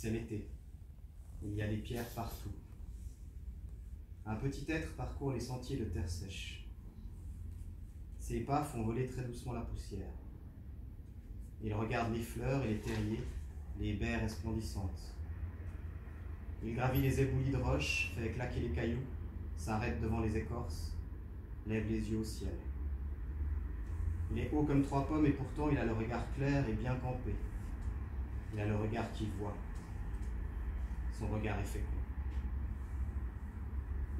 C'est l'été. Il y a des pierres partout. Un petit être parcourt les sentiers de terre sèche. Ses pas font voler très doucement la poussière. Il regarde les fleurs et les terriers, les baies resplendissantes. Il gravit les éboulis de roches, fait claquer les cailloux, s'arrête devant les écorces, lève les yeux au ciel. Il est haut comme 3 pommes et pourtant il a le regard clair et bien campé. Il a le regard qui voit. Son regard est fécond.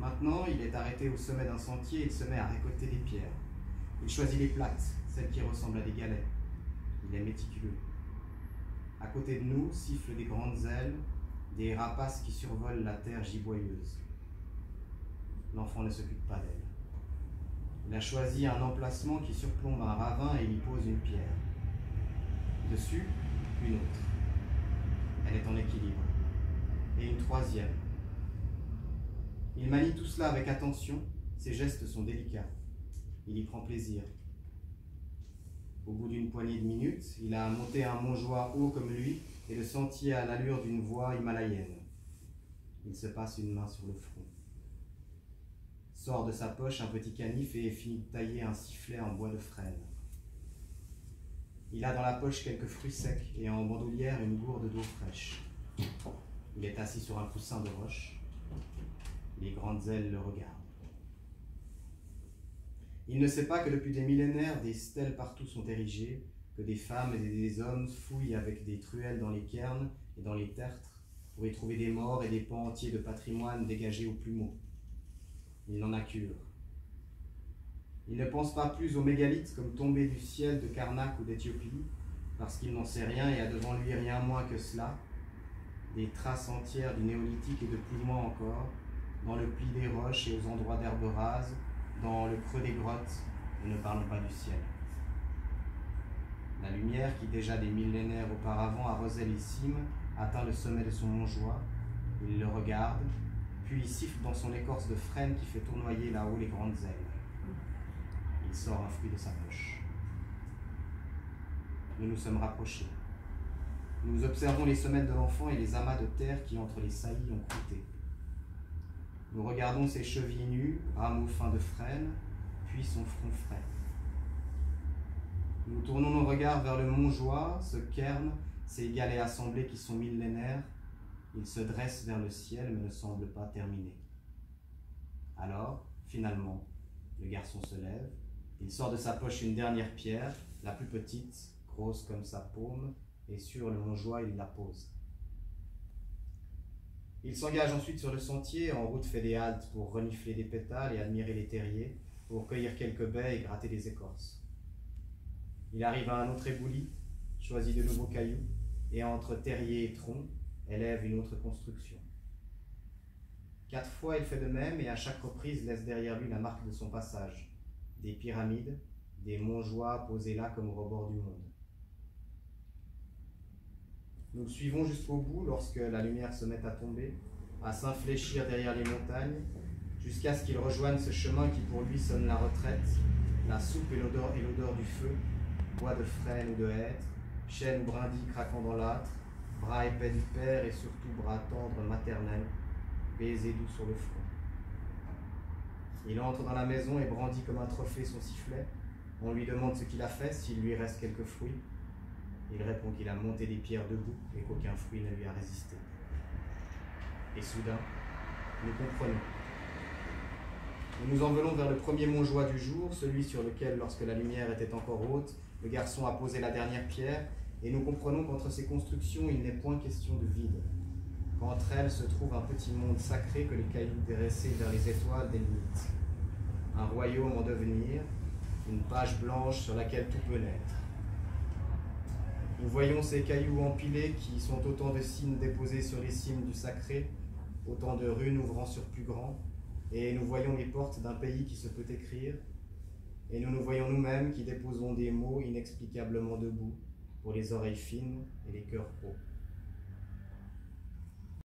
Maintenant, il est arrêté au sommet d'un sentier et il se met à récolter des pierres. Il choisit les plates, celles qui ressemblent à des galets. Il est méticuleux. À côté de nous sifflent des grandes ailes, des rapaces qui survolent la terre giboyeuse. L'enfant ne s'occupe pas d'elle. Il a choisi un emplacement qui surplombe un ravin et y pose une pierre. Dessus, une autre. Elle est en équilibre. Et une 3e. Il manie tout cela avec attention, ses gestes sont délicats. Il y prend plaisir. Au bout d'une poignée de minutes, il a monté un montjoie haut comme lui et le sentier à l'allure d'une voie himalayenne. Il se passe une main sur le front. Sort de sa poche un petit canif et finit de tailler un sifflet en bois de frêne. Il a dans la poche quelques fruits secs et en bandoulière une gourde d'eau fraîche. Il est assis sur un coussin de roche. Les grandes ailes le regardent. Il ne sait pas que depuis des millénaires, des stèles partout sont érigées, que des femmes et des hommes fouillent avec des truelles dans les cairns et dans les tertres pour y trouver des morts et des pans entiers de patrimoine dégagés au plumeau. Il n'en a cure. Il ne pense pas plus aux mégalithes comme tombés du ciel de Karnak ou d'Éthiopie, parce qu'il n'en sait rien et a devant lui rien moins que cela, des traces entières du néolithique et de plus loin encore, dans le pli des roches et aux endroits d'herbes rases, dans le creux des grottes, et ne parlons pas du ciel. La lumière qui déjà des millénaires auparavant arrosait les cimes atteint le sommet de son montjoie. Il le regarde, puis il siffle dans son écorce de frêne qui fait tournoyer là-haut les grandes ailes. Il sort un fruit de sa poche. Nous nous sommes rapprochés. Nous observons les semelles de l'enfant et les amas de terre qui entre les saillies ont croûté. Nous regardons ses chevilles nues, rameaux fins de frêne, puis son front frais. Nous tournons nos regards vers le montjoie, ce cairn, ces galets assemblés qui sont millénaires. Il se dresse vers le ciel mais ne semble pas terminé. Alors, finalement, le garçon se lève. Il sort de sa poche une dernière pierre, la plus petite, grosse comme sa paume, et sur le montjoie, il la pose. Il s'engage ensuite sur le sentier, en route fait des haltes pour renifler des pétales et admirer les terriers, pour cueillir quelques baies et gratter des écorces. Il arrive à un autre éboulis, choisit de nouveaux cailloux, et entre terrier et tronc, élève une autre construction. 4 fois il fait de même, et à chaque reprise laisse derrière lui la marque de son passage, des pyramides, des montjoies posés là comme au rebord du monde. Nous le suivons jusqu'au bout lorsque la lumière se met à tomber, à s'infléchir derrière les montagnes, jusqu'à ce qu'il rejoigne ce chemin qui pour lui sonne la retraite, la soupe et l'odeur du feu, bois de frêne ou de hêtre, chêne brindilles craquant dans l'âtre, bras épais du père et surtout bras tendres maternels, baisers doux sur le front. Il entre dans la maison et brandit comme un trophée son sifflet. On lui demande ce qu'il a fait, s'il lui reste quelques fruits. Il répond qu'il a monté des pierres debout et qu'aucun fruit ne lui a résisté. Et soudain, nous comprenons. Nous nous envolons vers le premier montjoie du jour, celui sur lequel, lorsque la lumière était encore haute, le garçon a posé la dernière pierre, et nous comprenons qu'entre ces constructions, il n'est point question de vide. Qu'entre elles se trouve un petit monde sacré que les cailloux dressés vers les étoiles délimitent. Un royaume en devenir, une page blanche sur laquelle tout peut naître. Nous voyons ces cailloux empilés qui sont autant de signes déposés sur les cimes du sacré, autant de runes ouvrant sur plus grand, et nous voyons les portes d'un pays qui se peut écrire, et nous nous voyons nous-mêmes qui déposons des mots inexplicablement debout pour les oreilles fines et les cœurs hauts.